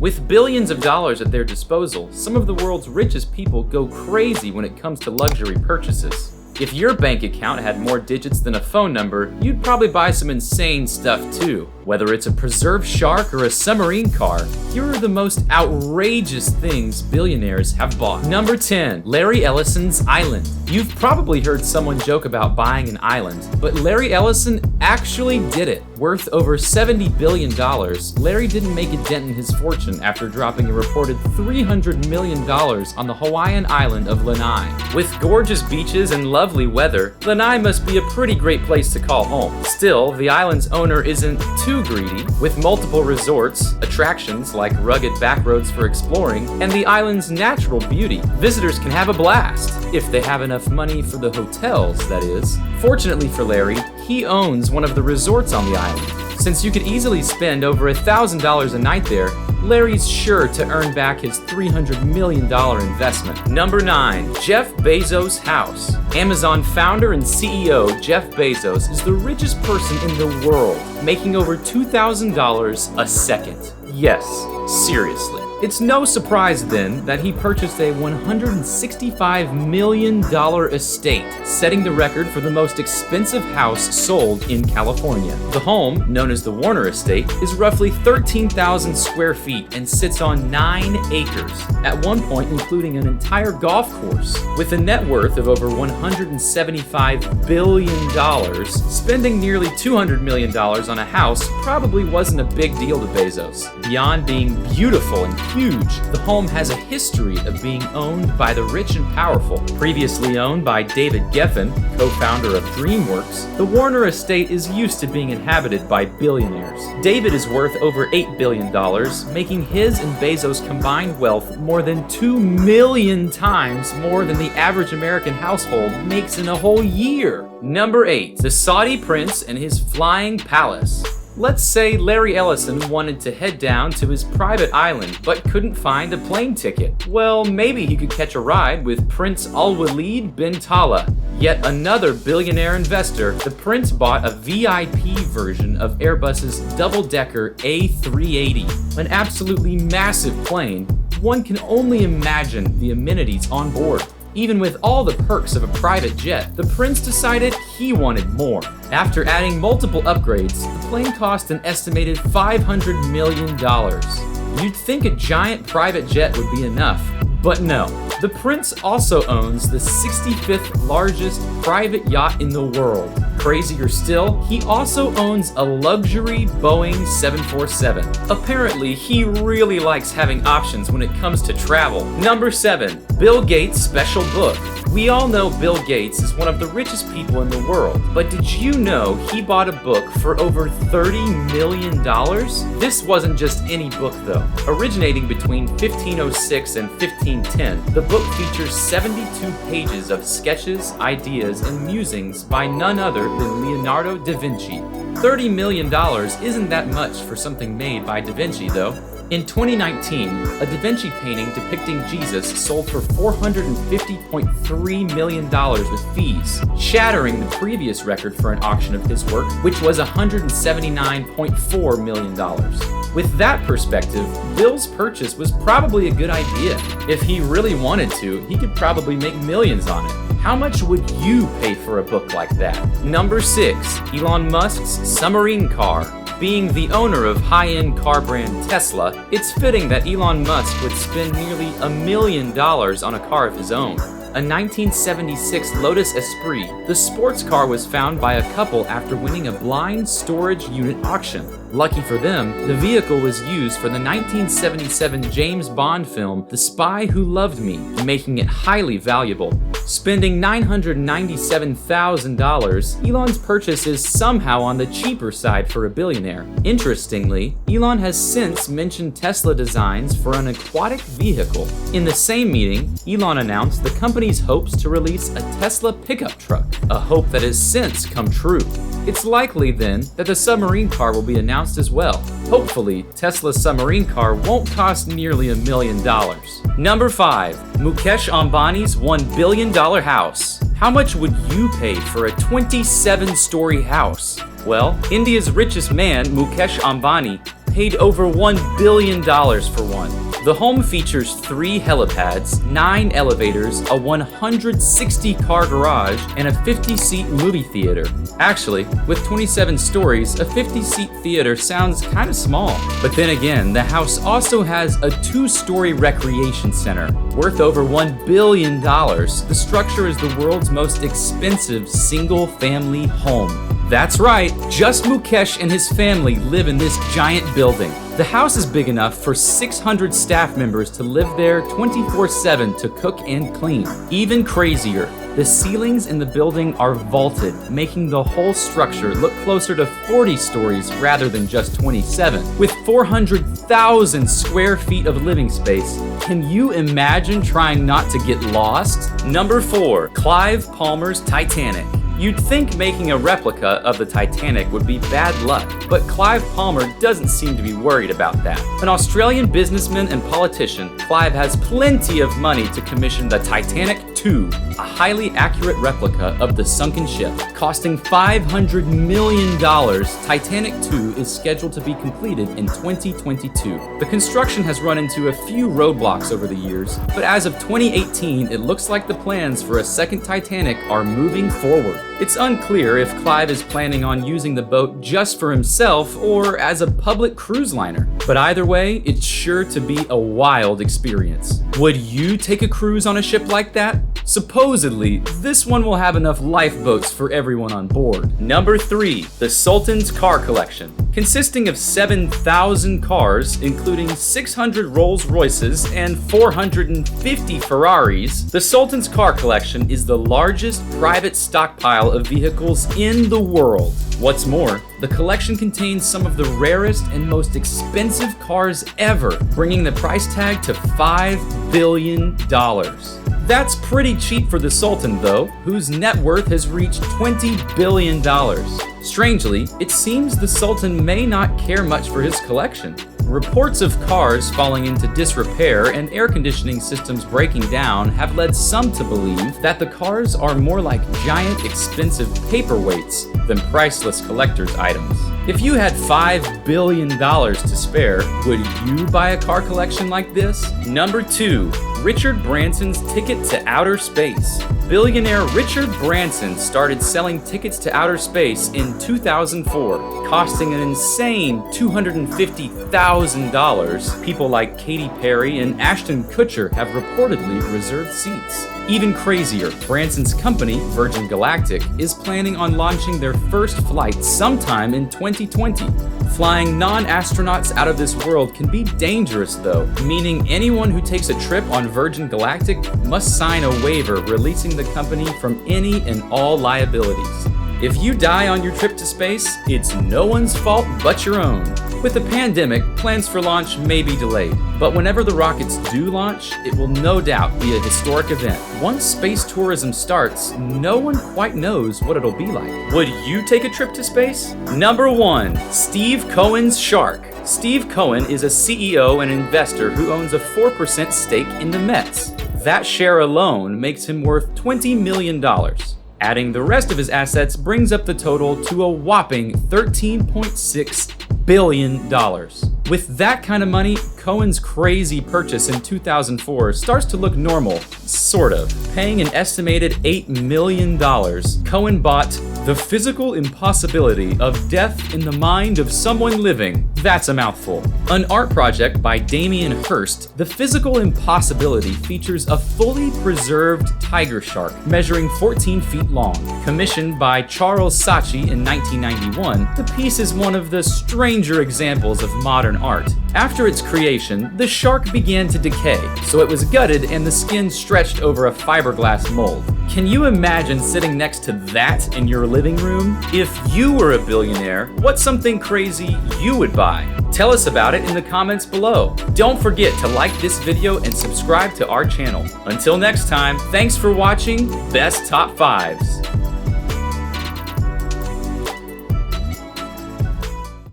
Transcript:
With billions of dollars at their disposal, some of the world's richest people go crazy when it comes to luxury purchases. If your bank account had more digits than a phone number, you'd probably buy some insane stuff too. Whether it's a preserved shark or a submarine car, here are the most outrageous things billionaires have bought. Number 10. Larry Ellison's island. You've probably heard someone joke about buying an island, but Larry Ellison actually did it. Worth over $70 billion, Larry didn't make a dent in his fortune after dropping a reported $300 million on the Hawaiian island of Lanai. With gorgeous beaches and lovely weather, Lanai must be a pretty great place to call home. Still, the island's owner isn't too greedy. With multiple resorts, attractions like rugged back roads for exploring, and the island's natural beauty, visitors can have a blast. If they have enough money for the hotels, that is. Fortunately for Larry, he owns one of the resorts on the island. Since you could easily spend over $1,000 a night there, Larry's sure to earn back his $300 million investment. Number 9. Jeff Bezos' house. Amazon founder and CEO Jeff Bezos is the richest person in the world, making over $2,000 a second. Yes, seriously. It's no surprise then that he purchased a $165 million estate, setting the record for the most expensive house sold in California. The home, known as the Warner Estate, is roughly 13,000 square feet and sits on 9 acres, at one point including an entire golf course. With a net worth of over $175 billion, spending nearly $200 million on a house probably wasn't a big deal to Bezos. Beyond being beautiful and huge, the home has a history of being owned by the rich and powerful. Previously owned by David Geffen, co-founder of DreamWorks, the Warner Estate is used to being inhabited by billionaires. David is worth over $8 billion, making his and Bezos' combined wealth more than 2 million times more than the average American household makes in a whole year. Number 8. The Saudi prince and his flying palace. Let's say Larry Ellison wanted to head down to his private island but couldn't find a plane ticket. Well, maybe he could catch a ride with Prince Al-Walid bin Talal. Yet another billionaire investor, the prince bought a VIP version of Airbus's double-decker A380, an absolutely massive plane. One can only imagine the amenities on board. Even with all the perks of a private jet, the prince decided he wanted more. After adding multiple upgrades, the plane cost an estimated $500 million. You'd think a giant private jet would be enough, but no. The prince also owns the 65th largest private yacht in the world. Crazier still, he also owns a luxury Boeing 747. Apparently, he really likes having options when it comes to travel. Number 7. Bill Gates' special book. We all know Bill Gates is one of the richest people in the world, but did you know he bought a book for over $30 million? This wasn't just any book though. Originating between 1506 and 1510, the book features 72 pages of sketches, ideas, and musings by none other than Leonardo da Vinci. $30 million isn't that much for something made by Da Vinci though. In 2019, a Da Vinci painting depicting Jesus sold for $450.3 million with fees, shattering the previous record for an auction of his work, which was $179.4 million. With that perspective, Bill's purchase was probably a good idea. If he really wanted to, he could probably make millions on it. How much would you pay for a book like that? Number 6. Elon Musk's Submarine car. Being the owner of high-end car brand Tesla, it's fitting that Elon Musk would spend nearly $1 million on a car of his own. A 1976 Lotus Esprit, the sports car was found by a couple after winning a blind storage unit auction. Lucky for them, the vehicle was used for the 1977 James Bond film The Spy Who Loved Me, making it highly valuable. Spending $997,000, Elon's purchase is somehow on the cheaper side for a billionaire. Interestingly, Elon has since mentioned Tesla designs for an aquatic vehicle. In the same meeting, Elon announced the company's hopes to release a Tesla pickup truck, a hope that has since come true. It's likely then that the submarine car will be announced as well. Hopefully, Tesla's submarine car won't cost nearly $1 million. Number 5. Mukesh Ambani's $1 billion house. How much would you pay for a 27-story house? Well, India's richest man, Mukesh Ambani, paid over $1 billion for one. The home features 3 helipads, 9 elevators, a 160-car garage, and a 50-seat movie theater. Actually, with 27 stories, a 50-seat theater sounds kinda small. But then again, the house also has a 2-story recreation center. Worth over $1 billion, the structure is the world's most expensive single-family home. That's right, just Mukesh and his family live in this giant building. The house is big enough for 600 staff members to live there 24/7 to cook and clean. Even crazier, the ceilings in the building are vaulted, making the whole structure look closer to 40 stories rather than just 27. With 400,000 square feet of living space, can you imagine trying not to get lost? Number 4, Clive Palmer's Titanic. You'd think making a replica of the Titanic would be bad luck, but Clive Palmer doesn't seem to be worried about that. An Australian businessman and politician, Clive has plenty of money to commission the Titanic 2, a highly accurate replica of the sunken ship. Costing $500 million, Titanic 2 is scheduled to be completed in 2022. The construction has run into a few roadblocks over the years, but as of 2018, it looks like the plans for a second Titanic are moving forward. It's unclear if Clive is planning on using the boat just for himself or as a public cruise liner. But either way, it's sure to be a wild experience. Would you take a cruise on a ship like that? Supposedly, this one will have enough lifeboats for everyone on board. Number 3, the Sultans Car Collection. Consisting of 7,000 cars, including 600 Rolls Royces and 450 Ferraris, the Sultans Car Collection is the largest private stockpile of vehicles in the world. What's more, the collection contains some of the rarest and most expensive cars ever, bringing the price tag to $5 billion. That's pretty cheap for the Sultan, though, whose net worth has reached $20 billion. Strangely, it seems the Sultan may not care much for his collection. Reports of cars falling into disrepair and air conditioning systems breaking down have led some to believe that the cars are more like giant, expensive paperweights than priceless collector's items. If you had $5 billion to spare, would you buy a car collection like this? Number 2, Richard Branson's Ticket to Outer Space. Billionaire Richard Branson started selling tickets to outer space in 2004, costing an insane $250,000. People like Katy Perry and Ashton Kutcher have reportedly reserved seats. Even crazier, Branson's company, Virgin Galactic, is planning on launching their first flight sometime in 2020. Flying non-astronauts out of this world can be dangerous though, meaning anyone who takes a trip on Virgin Galactic must sign a waiver releasing the company from any and all liabilities. If you die on your trip to space, it's no one's fault but your own. With the pandemic, plans for launch may be delayed, but whenever the rockets do launch, it will no doubt be a historic event. Once space tourism starts, no one quite knows what it'll be like. Would you take a trip to space? Number 1, Steve Cohen's Shark. Steve Cohen is a CEO and investor who owns a 4% stake in the Mets. That share alone makes him worth $20 million. Adding the rest of his assets brings up the total to a whopping $13.6 billion. With that kind of money, Cohen's crazy purchase in 2004 starts to look normal, sort of. Paying an estimated $8 million, Cohen bought The Physical Impossibility of Death in the Mind of Someone Living. That's a mouthful. An art project by Damien Hirst, The Physical Impossibility features a fully preserved tiger shark measuring 14 feet long. Commissioned by Charles Saatchi in 1991, the piece is one of the stranger examples of modern art. After its creation, the shark began to decay, so it was gutted and the skin stretched over a fiberglass mold. Can you imagine sitting next to that in your living room? If you were a billionaire, what's something crazy you would buy? Tell us about it in the comments below. Don't forget to like this video and subscribe to our channel. Until next time, thanks for watching Best Top 5s.